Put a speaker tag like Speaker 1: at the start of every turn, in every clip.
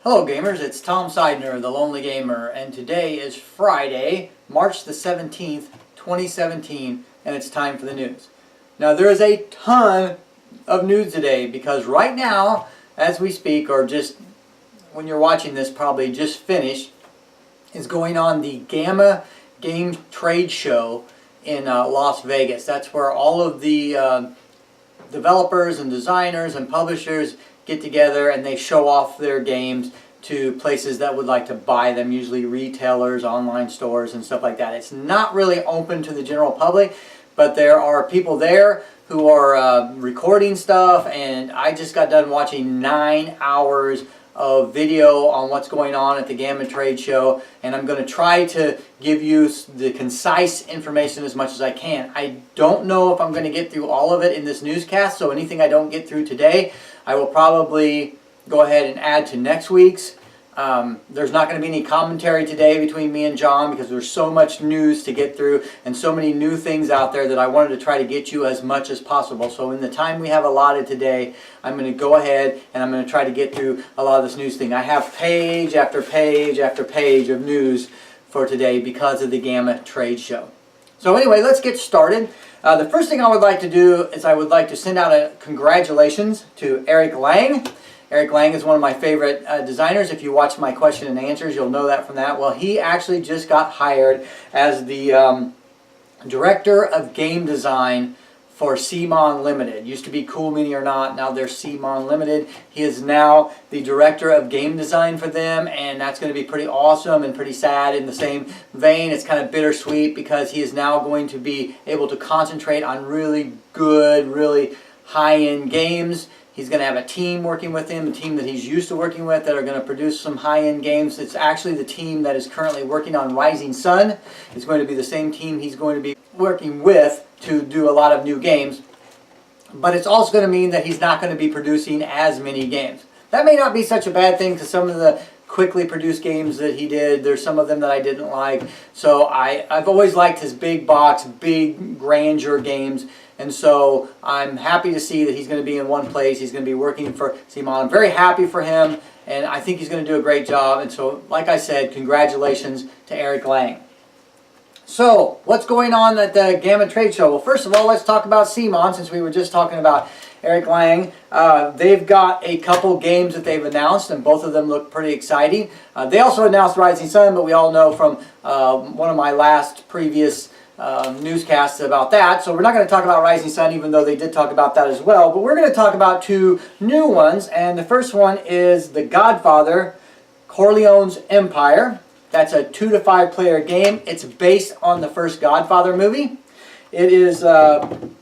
Speaker 1: Hello gamers, it's Tom Sidener, the Lonely Gamer, and today is Friday, March the 17th, 2017, and it's time for the news. Now there is a ton of news today because right now, as we speak, or just when you're watching this, probably just finished, is going on the GAMA game trade show in Las Vegas. That's where all of the developers and designers and publishers get together and they show off their games to places that would like to buy them, usually retailers, online stores, and stuff like that. It's not really open to the general public, but there are people there who are recording stuff, and I just got done watching 9 hours of video on what's going on at the GAMA trade show, and I'm going to try to give you the concise information as much as I can. I don't know if I'm going to get through all of it in this newscast, so anything I don't get through today, I will probably go ahead and add to next week's. There's not going to be any commentary today between me and John because there's so much news to get through and so many new things out there that I wanted to try to get you as much as possible. So in the time we have allotted today, I'm going to go ahead and I'm going to try to get through a lot of this news thing. I have page after page after page of news for today because of the GAMA trade show. So anyway, let's get started. The first thing I would like to do is I would like to send out a congratulations to Erik Lang. Erik Lang is one of my favorite designers. If you watch my question and answers, you'll know that from that. Well, he actually just got hired as the director of game design for CMON Limited. Used to be Cool Mini or Not, now they're CMON Limited. He is now the director of game design for them, and that's going to be pretty awesome and pretty sad in the same vein. It's kind of bittersweet because he is now going to be able to concentrate on really good, really high-end games. He's going to have a team working with him, a team that he's used to working with that are going to produce some high-end games. It's actually the team that is currently working on Rising Sun. It's going to be the same team he's going to be working with to do a lot of new games. But it's also going to mean that he's not going to be producing as many games. That may not be such a bad thing because some of the quickly produced games that he did, there's some of them that I didn't like. So I've always liked his big box, big grandeur games. And so I'm happy to see that he's going to be in one place. He's going to be working for CMON. I'm very happy for him, and I think he's going to do a great job. And so, like I said, congratulations to Erik Lang. So, what's going on at the GAMA trade show? Well, first of all, let's talk about CMON, since we were just talking about Erik Lang. They've got a couple games that they've announced, and both of them look pretty exciting. They also announced Rising Sun, but we all know from one of my last previous newscasts about that. So we're not going to talk about Rising Sun, even though they did talk about that as well. But we're going to talk about two new ones, and the first one is the Godfather, Corleone's Empire. That's a 2 to 5 player game. It's based on the first Godfather movie. It is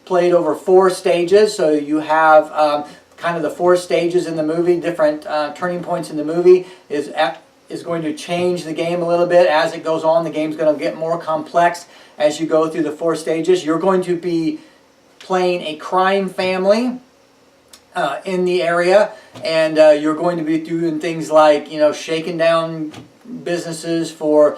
Speaker 1: played over 4 stages, so you have kind of the 4 stages in the movie, different turning points in the movie is going to change the game a little bit as it goes on. The game's going to get more complex as you go through the 4 stages. You're going to be playing a crime family in the area, and you're going to be doing things like, you know, shaking down businesses for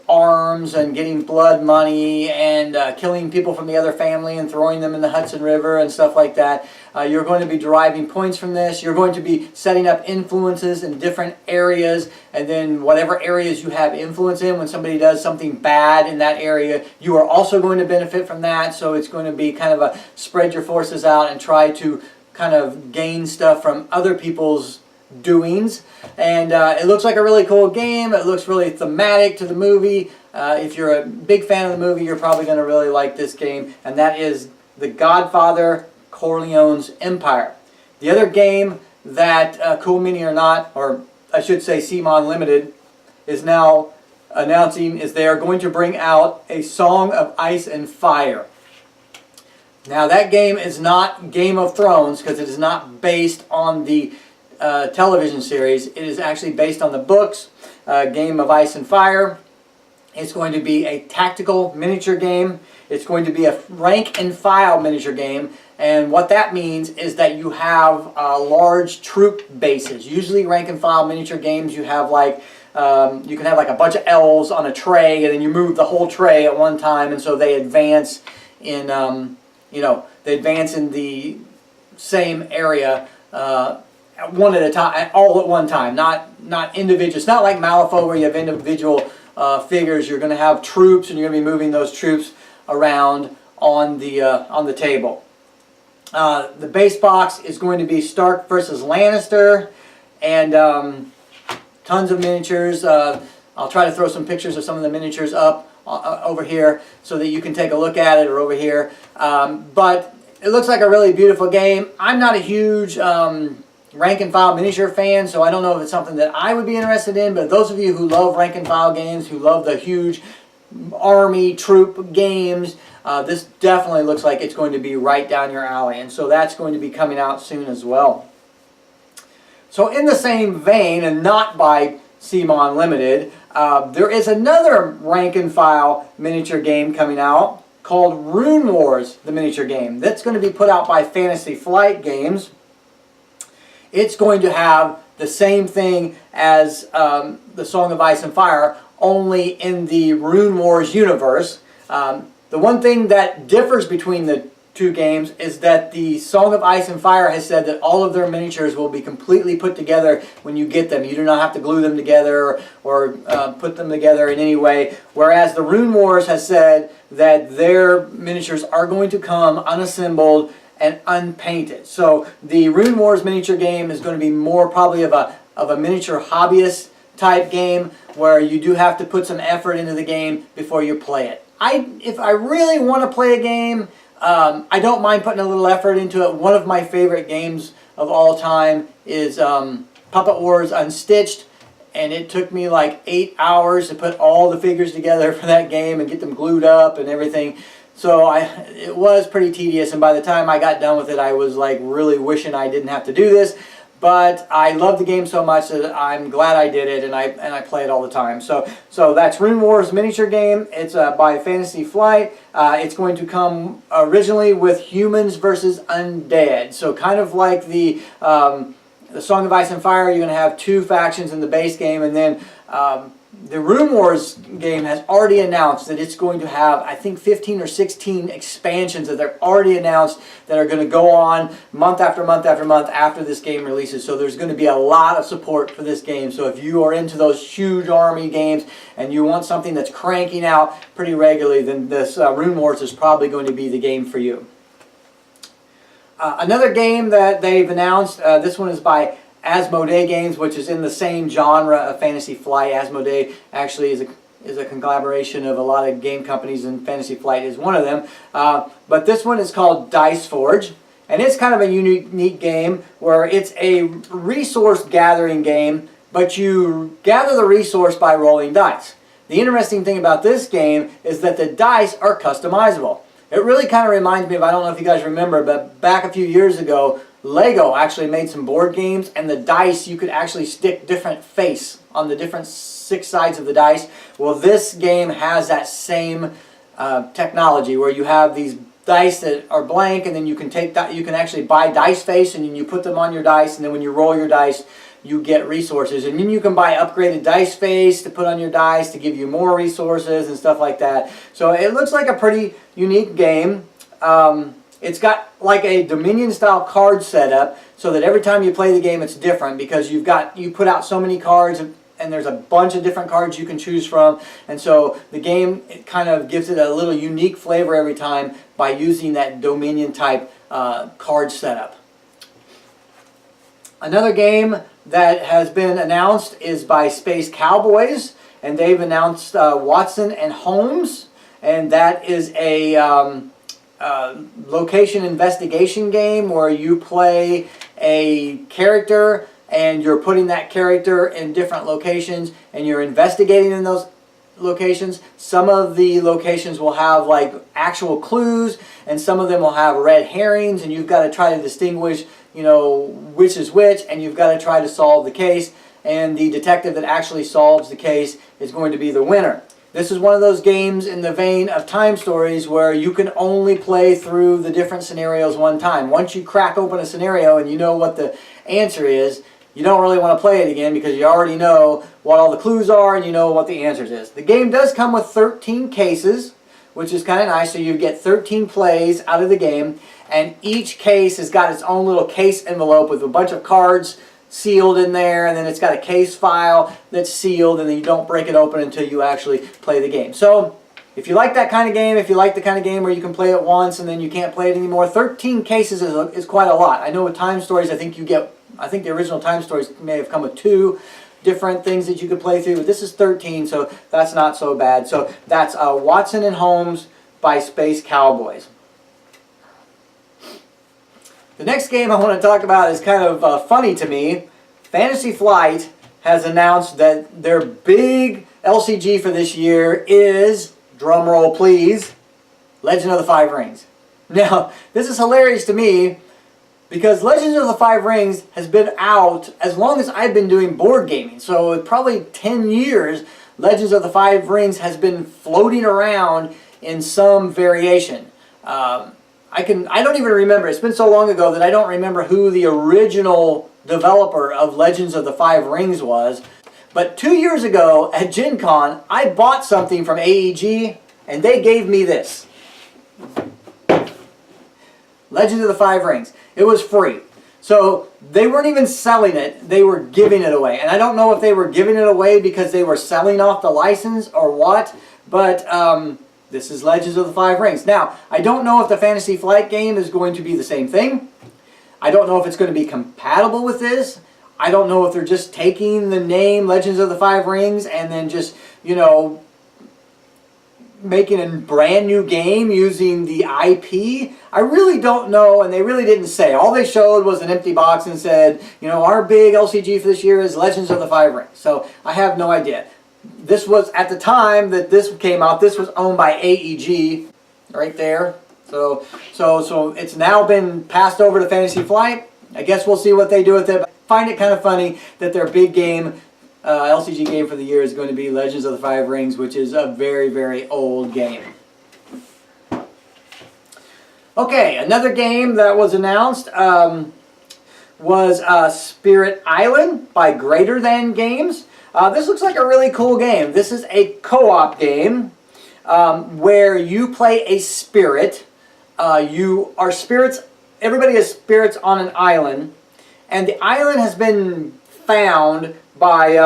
Speaker 1: arms and getting blood money and killing people from the other family and throwing them in the Hudson River and stuff like that. You're going to be deriving points from this. You're going to be setting up influences in different areas, and then whatever areas you have influence in, when somebody does something bad in that area, you are also going to benefit from that. So it's going to be kind of a spread your forces out and try to kind of gain stuff from other people's doings. And it looks like a really cool game. It looks really thematic to the movie. If you're a big fan of the movie, you're probably going to really like this game, and that is The Godfather, Corleone's Empire. The other game that Cool Mini or Not, or I should say CMON Limited, is now announcing is they are going to bring out a Song of Ice and Fire. Now that game is not Game of Thrones because it is not based on the television series. It is actually based on the books, Game of Ice and Fire. It's going to be a tactical miniature game. It's going to be a rank and file miniature game, and what that means is that you have large troop bases. Usually rank and file miniature games, you have like you can have like a bunch of elves on a tray, and then you move the whole tray at one time, and so they advance in they advance in the same area one at a time, all at one time, not individual. It's not like Malifaux where you have individual figures. You're going to have troops, and you're going to be moving those troops around on the table. The base box is going to be Stark versus Lannister, and tons of miniatures. I'll try to throw some pictures of some of the miniatures up over here so that you can take a look at it, or over here. But it looks like a really beautiful game. I'm not a huge rank and file miniature fan, so I don't know if it's something that I would be interested in, but those of you who love rank and file games, who love the huge army troop games, this definitely looks like it's going to be right down your alley, and so that's going to be coming out soon as well. So in the same vein, and not by CMON Limited, there is another rank and file miniature game coming out called Rune Wars, the miniature game. That's going to be put out by Fantasy Flight Games. It's going to have the same thing as the Song of Ice and Fire, only in the Rune Wars universe. The one thing that differs between the two games is that the Song of Ice and Fire has said that all of their miniatures will be completely put together when you get them. You do not have to glue them together or put them together in any way. Whereas the Rune Wars has said that their miniatures are going to come unassembled and unpainted. So the Rune Wars miniature game is going to be more probably of a miniature hobbyist type game, where you do have to put some effort into the game before you play it. If I really want to play a game, I don't mind putting a little effort into it. One of my favorite games of all time is Puppet Wars Unstitched, and it took me like 8 hours to put all the figures together for that game and get them glued up and everything. So it was pretty tedious, and by the time I got done with it, I was like really wishing I didn't have to do this. But I love the game so much that I'm glad I did it, and I play it all the time. So that's Rune Wars miniature game. It's by Fantasy Flight. It's going to come originally with humans versus undead. So kind of like the Song of Ice and Fire, you're going to have two factions in the base game, and then the Rune Wars game has already announced that it's going to have, I think, 15 or 16 expansions that they're already announced that are going to go on month after month after month after this game releases. So there's going to be a lot of support for this game. So if you are into those huge army games and you want something that's cranking out pretty regularly, then this Rune Wars is probably going to be the game for you. Another game that they've announced, this one is by Asmodee Games, which is in the same genre of Fantasy Flight. Asmodee actually is a conglomeration of a lot of game companies, and Fantasy Flight is one of them. But this one is called Dice Forge, and it's kind of a unique game where it's a resource gathering game, but you gather the resource by rolling dice. The interesting thing about this game is that the dice are customizable. It really kind of reminds me of, I don't know if you guys remember, but back a few years ago, Lego actually made some board games, and the dice, you could actually stick different face on the different 6 sides of the dice. Well, this game has that same technology, where you have these dice that are blank, and then you can actually buy dice face, and then you put them on your dice, and then when you roll your dice, you get resources. And then you can buy upgraded dice face to put on your dice to give you more resources and stuff like that. So it looks like a pretty unique game. It's got like a Dominion style card setup, so that every time you play the game it's different, because you put out so many cards, and there's a bunch of different cards you can choose from, and so the game, it kind of gives it a little unique flavor every time by using that Dominion type card setup. Another game that has been announced is by Space Cowboys, and they've announced Watson and Holmes, and that is a location investigation game where you play a character and you're putting that character in different locations and you're investigating in those locations. Some of the locations will have like actual clues, and some of them will have red herrings, and you've got to try to distinguish, you know, which is which, and you've got to try to solve the case, and the detective that actually solves the case is going to be the winner. This is one of those games in the vein of Time Stories where you can only play through the different scenarios one time. Once you crack open a scenario and you know what the answer is, you don't really want to play it again, because you already know what all the clues are and you know what the answers is. The game does come with 13 cases, which is kind of nice. So you get 13 plays out of the game, and each case has got its own little case envelope with a bunch of cards sealed in there, and then it's got a case file that's sealed, and then you don't break it open until you actually play the game. So if you like that kind of game, if you like the kind of game where you can play it once and then you can't play it anymore, 13 cases is quite a lot. I know with Time Stories, I think the original Time Stories may have come with 2 different things that you could play through, but this is 13, so that's not so bad. So that's Watson and Holmes by Space Cowboys. The next game I want to talk about is kind of funny to me. Fantasy Flight has announced that their big LCG for this year is, drumroll please, Legend of the Five Rings. Now, this is hilarious to me because Legends of the Five Rings has been out as long as I've been doing board gaming. So probably 10 years, Legends of the Five Rings has been floating around in some variation. I don't even remember. It's been so long ago that I don't remember who the original developer of Legends of the Five Rings was. But 2 years ago at Gen Con, I bought something from AEG and they gave me this. Legends of the Five Rings. It was free. So they weren't even selling it, they were giving it away. And I don't know if they were giving it away because they were selling off the license or what, but this is Legends of the Five Rings. Now, I don't know if the Fantasy Flight game is going to be the same thing. I don't know if it's going to be compatible with this. I don't know if they're just taking the name Legends of the Five Rings and then just, you know, making a brand new game using the IP. I really don't know, and they really didn't say. All they showed was an empty box and said, you know, our big LCG for this year is Legends of the Five Rings. So I have no idea. This was, at the time that this came out, this was owned by AEG, right there. So it's now been passed over to Fantasy Flight. I guess we'll see what they do with it. But I find it kind of funny that their big game, LCG game for the year is going to be Legends of the Five Rings, which is a very, very old game. Okay, another game that was announced was Spirit Island by Greater Than Games. This looks like a really cool game. This is a co-op game where you play a spirit. You are spirits. Everybody is spirits on an island, and the island has been found by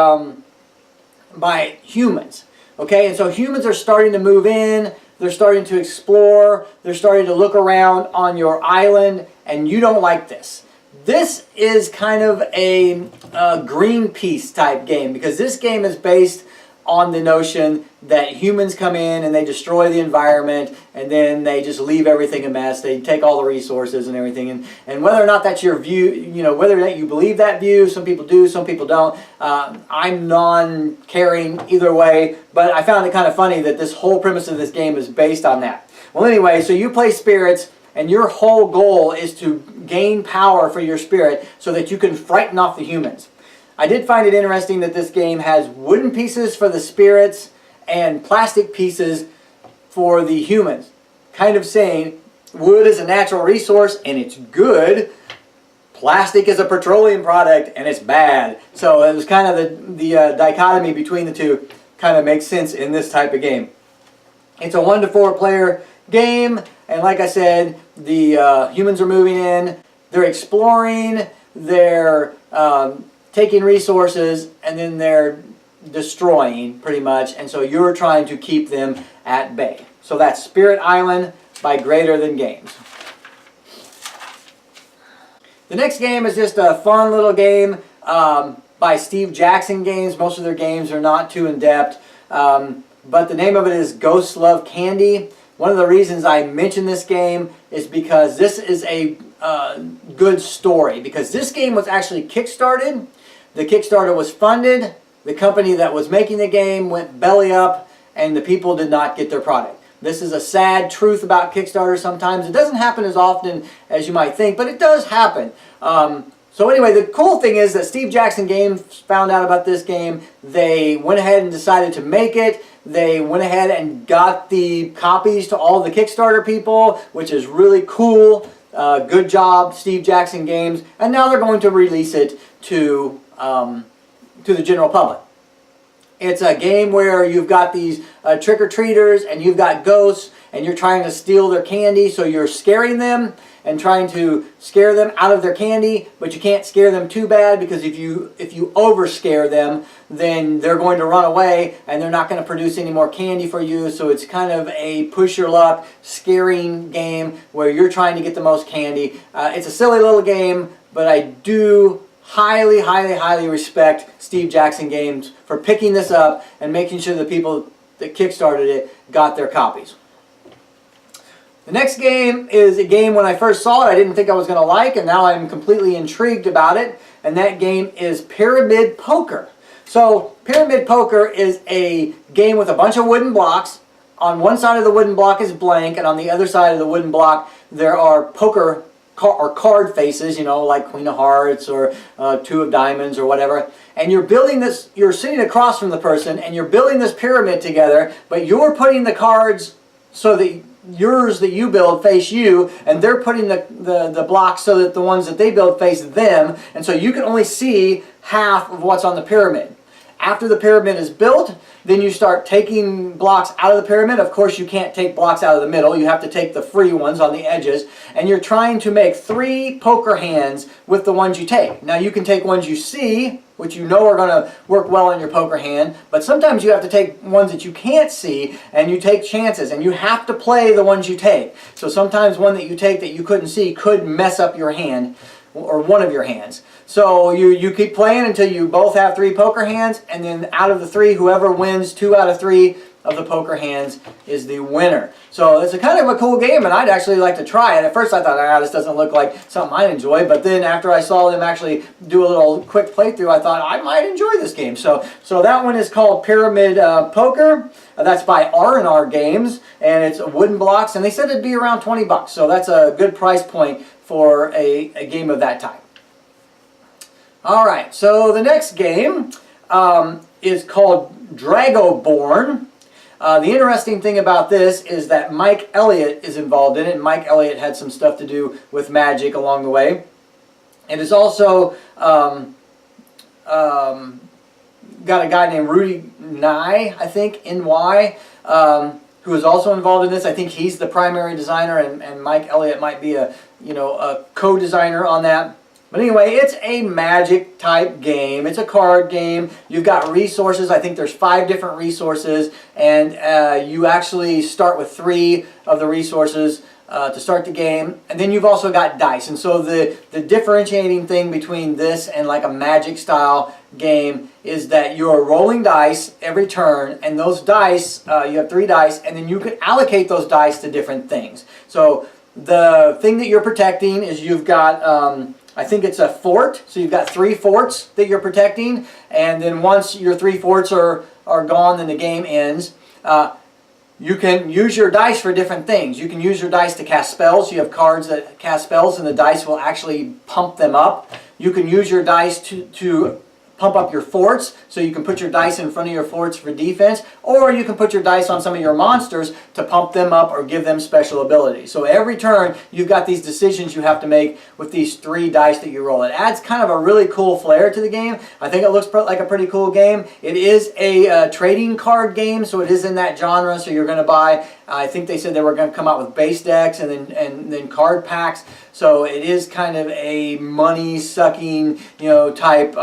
Speaker 1: humans. Okay, and so humans are starting to move in. They're starting to explore. They're starting to look around on your island, and you don't like this. This is kind of a Greenpeace type game because this game is based on the notion that humans come in and they destroy the environment and then they just leave everything a mess. They take all the resources and everything. And whether or not that's your view, you know, whether or not you believe that view, some people do, some people don't. I'm non-caring either way, but I found it kind of funny that this whole premise of this game is based on that. Well, anyway, so you play spirits, and your whole goal is to gain power for your spirit so that you can frighten off the humans. I did find it interesting that this game has wooden pieces for the spirits and plastic pieces for the humans. Kind of saying wood is a natural resource and it's good. Plastic is a petroleum product and it's bad. So it was kind of the dichotomy between the two kind of makes sense in this type of game. It's a 1 to 4 player game, and like I said, the humans are moving in, they're exploring, they're taking resources, and then they're destroying pretty much, and so you're trying to keep them at bay. So that's Spirit Island by Greater Than Games. The next game is just a fun little game by Steve Jackson Games. Most of their games are not too in-depth, but the name of it is Ghosts Love Candy. One of the reasons I mention this game is because this is a good story, because this game was actually kickstarted. The Kickstarter was funded. The company that was making the game went belly up, and the people did not get their product. This is a sad truth about Kickstarter sometimes. It doesn't happen as often as you might think, but it does happen. So anyway, the cool thing is that Steve Jackson Games found out about this game. They went ahead and decided to make it. They went ahead and got the copies to all the Kickstarter people, which is really cool. Good job, Steve Jackson Games. And now they're going to release it to the general public. It's a game where you've got these trick-or-treaters and you've got ghosts and you're trying to steal their candy, so you're scaring them and trying to scare them out of their candy, but you can't scare them too bad, because if you over scare them, then they're going to run away and they're not going to produce any more candy for you. So it's kind of a push your luck scaring game where you're trying to get the most candy. It's a silly little game, but I do highly, highly, highly respect Steve Jackson Games for picking this up and making sure the people that kickstarted it got their copies. The next game is a game when I first saw it I didn't think I was going to like, and now I'm completely intrigued about it, and that game is Pyramid Poker. So Pyramid Poker is a game with a bunch of wooden blocks. On one side of the wooden block is blank, and on the other side of the wooden block there are poker or card faces, you know, like Queen of Hearts or Two of Diamonds or whatever. And you're building this, you're sitting across from the person and you're building this pyramid together, but you're putting the cards so that yours that you build face you, and they're putting the blocks so that the ones that they build face them, and so you can only see half of what's on the pyramid. After the pyramid is built, then you start taking blocks out of the pyramid. Of course, you can't take blocks out of the middle. You have to take the free ones on the edges. And you're trying to make 3 poker hands with the ones you take. Now, you can take ones you see, which you know are going to work well in your poker hand. But sometimes you have to take ones that you can't see, and you take chances. And you have to play the ones you take. So sometimes one that you take that you couldn't see could mess up your hand, or one of your hands. So you keep playing until you both have 3 poker hands, and then out of the 3, whoever wins 2 out of 3 of the poker hands is the winner. So it's a kind of a cool game, and I'd actually like to try it. At first I thought, this doesn't look like something I'd enjoy, but then after I saw them actually do a little quick playthrough, I thought I might enjoy this game. So that one is called Pyramid Poker. That's by R&R Games, and it's wooden blocks, and they said it'd be around 20 bucks. So that's a good price point for a game of that type. Alright, so the next game is called Dragoborn. The interesting thing about this is that Mike Elliott is involved in it, and Mike Elliott had some stuff to do with magic along the way. And it's also got a guy named Rudy Nye, I think, N-Y, who is also involved in this. I think he's the primary designer, and Mike Elliott might be a co-designer on that. But anyway, it's a magic type game. It's a card game. You've got resources. I think there's 5 different resources, and you actually start with 3 of the resources to start the game. And then you've also got dice. And so the differentiating thing between this and like a magic style game is that you're rolling dice every turn, and those dice, you have 3 dice, and then you can allocate those dice to different things. So the thing that you're protecting is you've got I think it's a fort, so you've got 3 forts that you're protecting, and then once your 3 forts are gone, then the game ends. You can use your dice for different things. You can use your dice to cast spells. You have cards that cast spells, and the dice will actually pump them up. You can use your dice to pump up your forts, so you can put your dice in front of your forts for defense, or you can put your dice on some of your monsters to pump them up or give them special abilities. So every turn you've got these decisions you have to make with these 3 dice that you roll. It adds kind of a really cool flair to the game. I think it looks like a pretty cool game. It is a trading card game, so it is in that genre, so you're going to buy, I think they said they were going to come out with base decks and then card packs. So it is kind of a money-sucking, type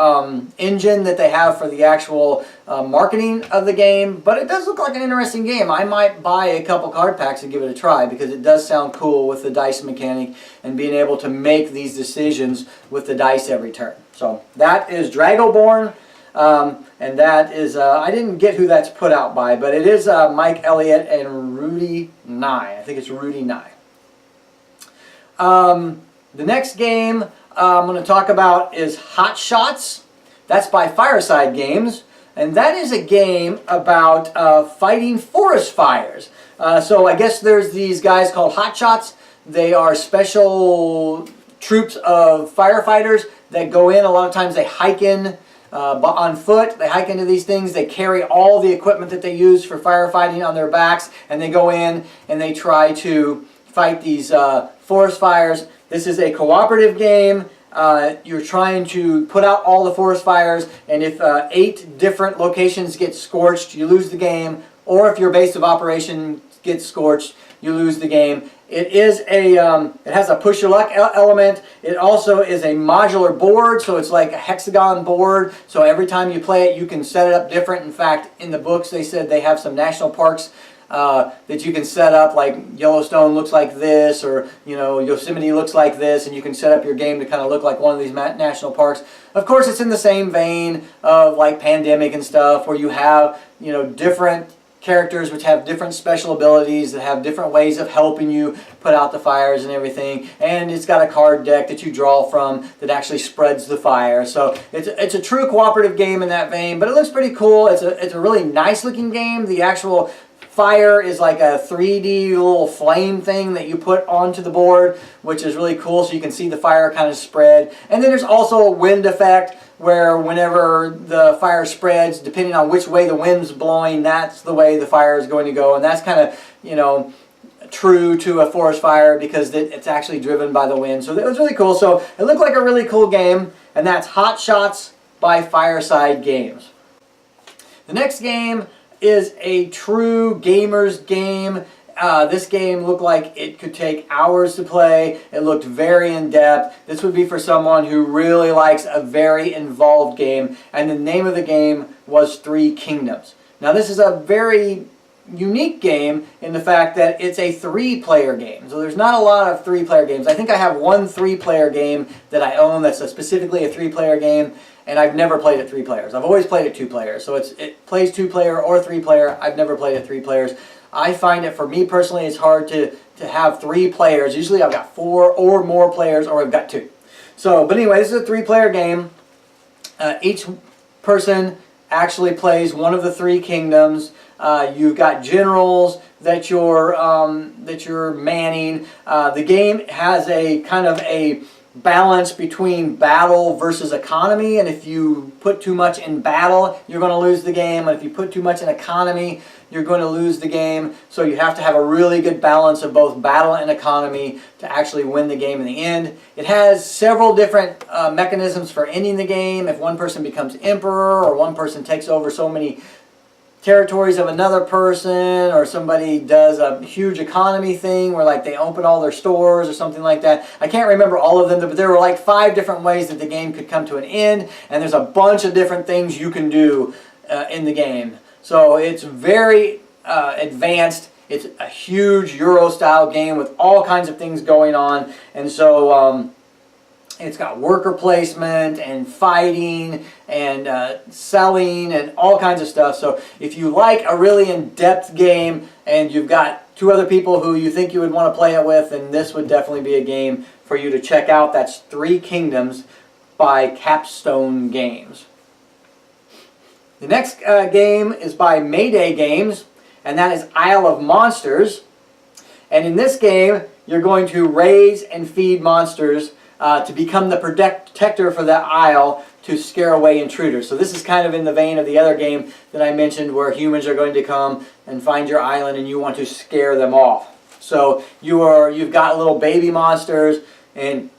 Speaker 1: engine that they have for the actual marketing of the game. But it does look like an interesting game. I might buy a couple card packs and give it a try, because it does sound cool with the dice mechanic and being able to make these decisions with the dice every turn. So that is Dragoborn. And that is, I didn't get who that's put out by, but it is Mike Elliott and Rudy Nye. I think it's Rudy Nye. The next game I'm going to talk about is Hotshot. That's by Fireside Games, and that is a game about fighting forest fires. So I guess there's these guys called Hotshots. They are special troops of firefighters that go in. A lot of times they hike in on foot. They hike into these things. They carry all the equipment that they use for firefighting on their backs, and they go in and they try to fight these forest fires. This is a cooperative game. You're trying to put out all the forest fires, and if 8 different locations get scorched, you lose the game. Or if your base of operation gets scorched, you lose the game. It is it has a push your luck element. It also is a modular board, so it's like a hexagon board. So every time you play it, you can set it up different. In fact, in the books, they said they have some national parks that you can set up, like Yellowstone looks like this, or Yosemite looks like this, and you can set up your game to kind of look like one of these national parks. Of course, it's in the same vein of like Pandemic and stuff, where you have different characters which have different special abilities that have different ways of helping you put out the fires and everything. And it's got a card deck that you draw from that actually spreads the fire. So it's a true cooperative game in that vein, but it looks pretty cool. It's a really nice looking game. The actual fire is like a 3D little flame thing that you put onto the board, which is really cool, so you can see the fire kind of spread. And then there's also a wind effect, where whenever the fire spreads, depending on which way the wind's blowing, that's the way the fire is going to go. And that's kind of, true to a forest fire, because it's actually driven by the wind. So it was really cool. So it looked like a really cool game, and that's Hotshots by Fireside Games. The next game is a true gamer's game. This game looked like it could take hours to play. It looked very in-depth. This would be for someone who really likes a very involved game. And the name of the game was 3 Kingdoms. Now this is a very unique game in the fact that it's a 3-player game. So there's not a lot of 3-player games. I think I have one 3-player game that I own that's specifically a 3-player game. And I've never played it 3 players. I've always played it 2 players. So it plays 2-player or 3-player. I've never played it 3 players. I find it, for me personally, it's hard to have 3 players. Usually I've got 4 or more players, or I've got 2. So, but anyway, this is a 3-player game. Each person actually plays one of the 3 kingdoms. You've got generals that you're manning. The game has a kind of a balance between battle versus economy, and if you put too much in battle, you're going to lose the game, and if you put too much in economy, you're going to lose the game. So you have to have a really good balance of both battle and economy to actually win the game in the end. It has several different mechanisms for ending the game. If one person becomes emperor, or one person takes over so many territories of another person, or somebody does a huge economy thing where like they open all their stores or something like that. I can't remember all of them, but there were like 5 different ways that the game could come to an end, and there's a bunch of different things you can do in the game. So it's very advanced. It's a huge Euro-style game with all kinds of things going on, and so it's got worker placement and fighting and selling and all kinds of stuff. So if you like a really in-depth game and you've got 2 other people who you think you would want to play it with, then this would definitely be a game for you to check out. That's 3 Kingdoms by Capstone Games. The next game is by Mayday Games, and that is Isle of Monsters. And in this game, you're going to raise and feed monsters to become the protector for that isle to scare away intruders. So this is kind of in the vein of the other game that I mentioned, where humans are going to come and find your island and you want to scare them off. So you've got little baby monsters, and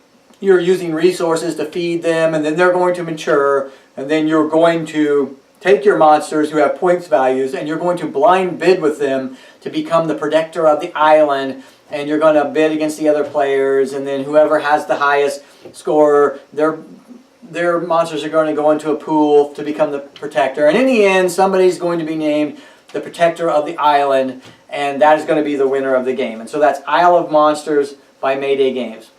Speaker 1: you're using resources to feed them, and then they're going to mature, and then you're going to take your monsters who have points values, and you're going to blind bid with them to become the protector of the island. And you're going to bid against the other players, and then whoever has the highest score, their monsters are going to go into a pool to become the protector. And in the end, somebody's going to be named the protector of the island, and that is going to be the winner of the game. And so that's Isle of Monsters by Mayday Games.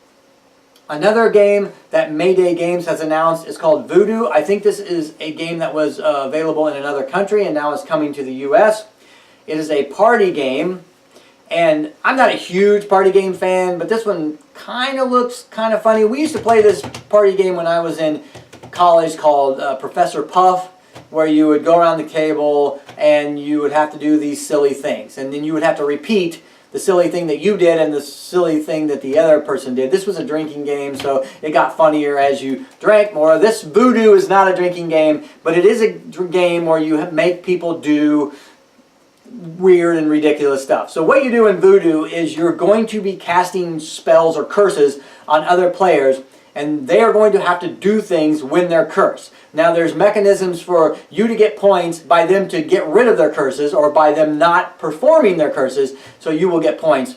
Speaker 1: Another game that Mayday Games has announced is called Voodoo. I think this is a game that was available in another country and now is coming to the US. It is a party game. And I'm not a huge party game fan, but this one kind of looks kind of funny. We used to play this party game when I was in college called Professor Puff, where you would go around the table and you would have to do these silly things. And then you would have to repeat the silly thing that you did and the silly thing that the other person did. This was a drinking game, so it got funnier as you drank more. This Voodoo is not a drinking game, but it is a game where you make people do weird and ridiculous stuff. So what you do in Voodoo is you're going to be casting spells or curses on other players, and they are going to have to do things when they're cursed. Now there's mechanisms for you to get points by them to get rid of their curses, or by them not performing their curses, so you will get points.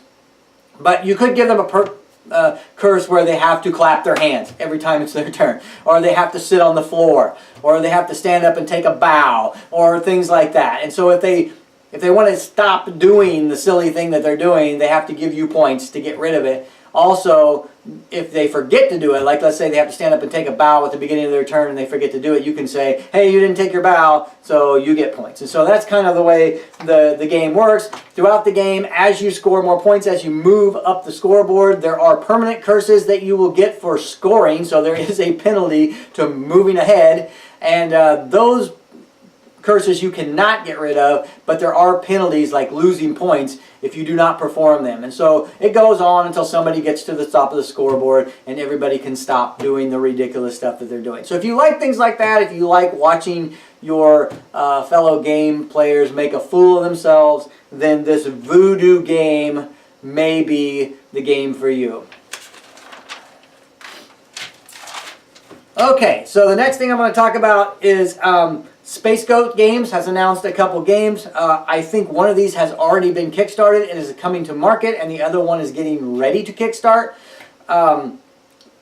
Speaker 1: But you could give them a curse where they have to clap their hands every time it's their turn, or they have to sit on the floor, or they have to stand up and take a bow, or things like that. And so if they want to stop doing the silly thing that they're doing, they have to give you points to get rid of it. Also, if they forget to do it, like let's say they have to stand up and take a bow at the beginning of their turn and they forget to do it, you can say, hey, you didn't take your bow, so you get points. And so that's kind of the way the game works. Throughout the game, as you score more points, as you move up the scoreboard, there are permanent curses that you will get for scoring, so there is a penalty to moving ahead, and those curses you cannot get rid of, but there are penalties like losing points if you do not perform them. And so it goes on until somebody gets to the top of the scoreboard and everybody can stop doing the ridiculous stuff that they're doing. So if you like things like that, if you like watching your fellow game players make a fool of themselves, then this Voodoo game may be the game for you. Okay, so the next thing I'm going to talk about is Space Goat Games has announced a couple games. I think one of these has already been kickstarted and is coming to market, and the other one is getting ready to kickstart.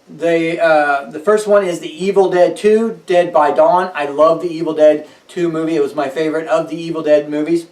Speaker 1: The first one is The Evil Dead 2, Dead by Dawn. I love the Evil Dead 2 movie. It was my favorite of the Evil Dead movies.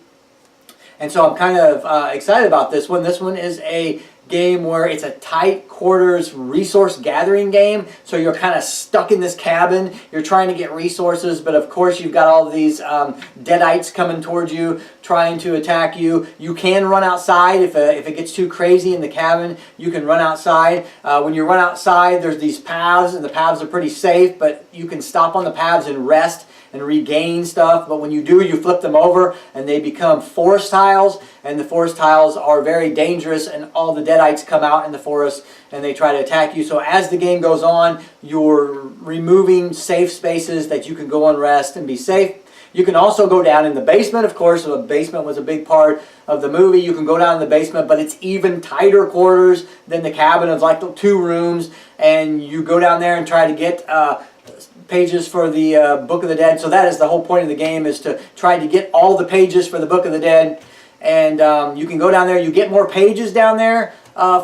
Speaker 1: And so I'm kind of excited about this one. This one is a game where it's a tight quarters resource gathering game. So you're kind of stuck in this cabin. You're trying to get resources, but of course you've got all these deadites coming towards you, trying to attack you. You can run outside if it gets too crazy in the cabin. You can run outside. When you run outside, there's these paths, and the paths are pretty safe, but you can stop on the paths and rest and regain stuff. But when you do, you flip them over and they become forest tiles, and the forest tiles are very dangerous, and all the deadites come out in the forest and they try to attack you. So as the game goes on, you're removing safe spaces that you can go and rest and be safe. You can also go down in the basement, of course. So the basement was a big part of the movie. You can go down in the basement, but it's even tighter quarters than the cabin. It's like 2 rooms, and you go down there and try to get pages for the Book of the Dead. So that is the whole point of the game, is to try to get all the pages for the Book of the Dead. And you can go down there, you get more pages down there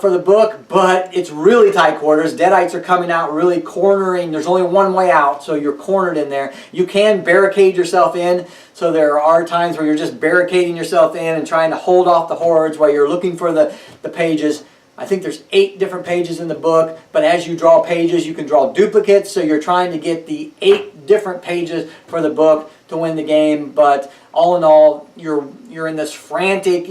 Speaker 1: for the book, but it's really tight quarters. Deadites are coming out, really cornering. There's only one way out, so you're cornered in there. You can barricade yourself in, so there are times where you're just barricading yourself in and trying to hold off the hordes while you're looking for the pages. I think there's 8 different pages in the book, but as you draw pages, you can draw duplicates, so you're trying to get the 8 different pages for the book to win the game. But all in all, you're in this frantic,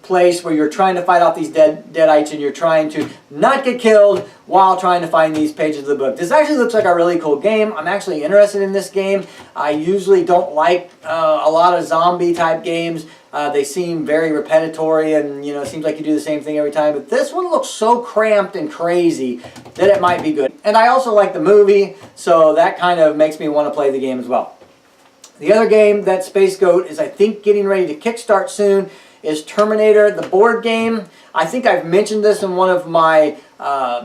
Speaker 1: place where you're trying to fight off these deadites, and you're trying to not get killed while trying to find these pages of the book. This actually looks like a really cool game. I'm actually interested in this game. I usually don't like a lot of zombie type games. They seem very repetitory, and it seems like you do the same thing every time. But this one looks so cramped and crazy that it might be good. And I also like the movie, so that kind of makes me want to play the game as well. The other game that Space Goat is, I think, getting ready to kickstart soon is Terminator, the board game. I think I've mentioned this in one of my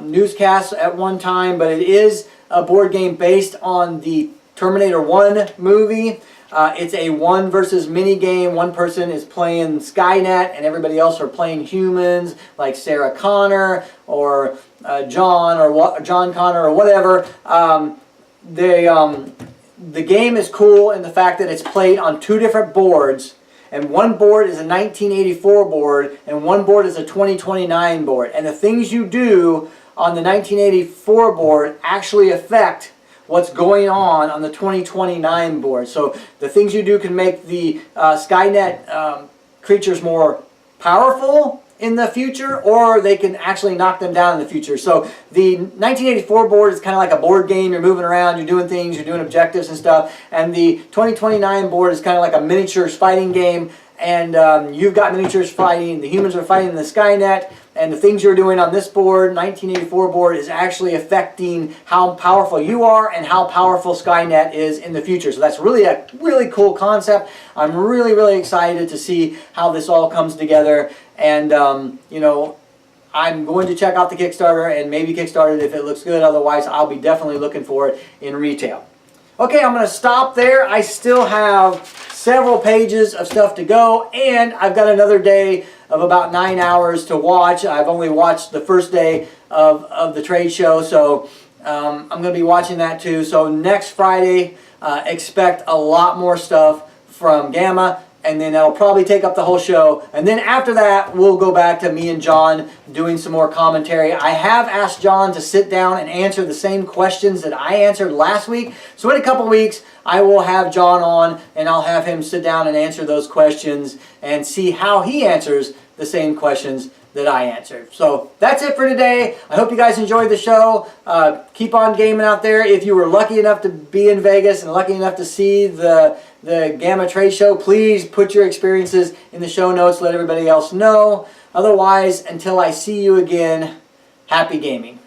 Speaker 1: newscasts at one time, but it is a board game based on the Terminator 1 movie. It's a 1 versus mini game. One person is playing Skynet and everybody else are playing humans, like Sarah Connor or John Connor or whatever. The game is cool in the fact that it's played on 2 different boards, and one board is a 1984 board and one board is a 2029 board. And the things you do on the 1984 board actually affect what's going on the 2029 board. So the things you do can make the Skynet creatures more powerful in the future, or they can actually knock them down in the future. So the 1984 board is kind of like a board game. You're moving around, you're doing things, you're doing objectives and stuff. And the 2029 board is kind of like a miniatures fighting game. And you've got miniatures fighting, the humans are fighting the Skynet, and the things you're doing on this board, 1984 board, is actually affecting how powerful you are and how powerful Skynet is in the future. So that's really a really cool concept. I'm really, really excited to see how this all comes together. And, I'm going to check out the Kickstarter and maybe Kickstarter it if it looks good. Otherwise, I'll be definitely looking for it in retail. Okay, I'm going to stop there. I still have several pages of stuff to go, and I've got another day of about 9 hours to watch. I've only watched the first day of the trade show, so I'm going to be watching that too. So next Friday, expect a lot more stuff from GAMA, and then that'll probably take up the whole show. And then after that, we'll go back to me and John doing some more commentary. I have asked John to sit down and answer the same questions that I answered last week. So in a couple weeks, I will have John on, and I'll have him sit down and answer those questions and see how he answers the same questions that I answered. So that's it for today. I hope you guys enjoyed the show. Keep on gaming out there. If you were lucky enough to be in Vegas and lucky enough to see the GAMA trade show, please put your experiences in the show notes. Let everybody else know. Otherwise, until I see you again, happy gaming.